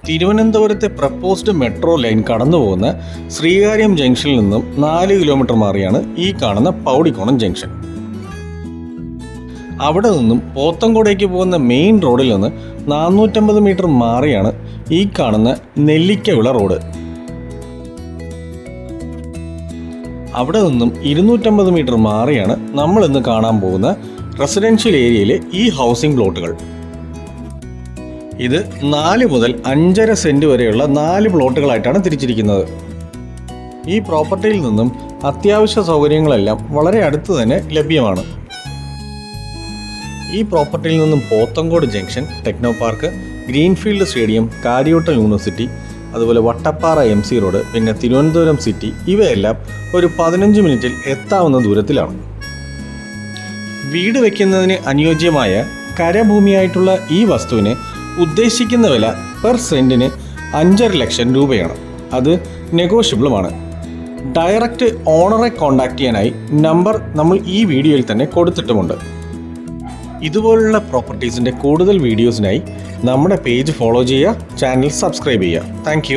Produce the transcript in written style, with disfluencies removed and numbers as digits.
തിരുവനന്തപുരത്തെ proposed metro line കടന്നുപോകുന്ന ശ്രീകാര്യം ജംഗ്ഷനിൽ നിന്നും 4 കിലോമീറ്റർ മാറിയാണ് ഈ കാണുന്ന പൗടിക്കോണം ജംഗ്ഷൻ. അവിടെ നിന്നും പോത്തങ്കോടേക്ക് പോകുന്ന മെയിൻ റോഡിൽ നിന്ന് 450 മീറ്റർ മാറിയാണ് ഈ കാണുന്ന നെല്ലിക്കവിള റോഡ്. അവിടെ നിന്നും 250 മീറ്റർ മാറിയാണ് നമ്മൾ ഇന്ന് കാണാൻ പോകുന്ന റെസിഡൻഷ്യൽ ഏരിയയിലെ ഈ ഹൗസിംഗ് പ്ലോട്ടുകൾ. ഇത് 4 മുതൽ 5.5 സെൻറ്റ് വരെയുള്ള 4 പ്ലോട്ടുകളായിട്ടാണ് തിരിച്ചിരിക്കുന്നത്. ഈ പ്രോപ്പർട്ടിയിൽ നിന്നും അത്യാവശ്യ സൗകര്യങ്ങളെല്ലാം വളരെ അടുത്ത് തന്നെ ലഭ്യമാണ്. ഈ പ്രോപ്പർട്ടിയിൽ നിന്നും Pothencode junction, Techno Park, Greenfield Stadium, Kariavattom university, അതുപോലെ വട്ടപ്പാറ MC റോഡ്, പിന്നെ തിരുവനന്തപുരം സിറ്റി ഇവയെല്ലാം ഒരു 15 മിനിറ്റിൽ എത്താവുന്ന ദൂരത്തിലാണ്. വീട് വയ്ക്കുന്നതിന് അനുയോജ്യമായ കരഭൂമിയായിട്ടുള്ള ഈ വസ്തുവിന് ഉദ്ദേശിക്കുന്ന വില പെർ സെൻറ്റിന് 5.5 ലക്ഷം രൂപയാണ്. അത് നെഗോഷ്യബിളുമാണ്. ഡയറക്റ്റ് ഓണറെ കോൺടാക്ട് ചെയ്യാനായി നമ്പർ നമ്മൾ ഈ വീഡിയോയിൽ തന്നെ കൊടുത്തിട്ടുമുണ്ട്. ഇതുപോലുള്ള പ്രോപ്പർട്ടീസിൻ്റെ കൂടുതൽ വീഡിയോസിനായി നമ്മുടെ പേജ് ഫോളോ ചെയ്യുക, ചാനൽ സബ്സ്ക്രൈബ് ചെയ്യുക. താങ്ക്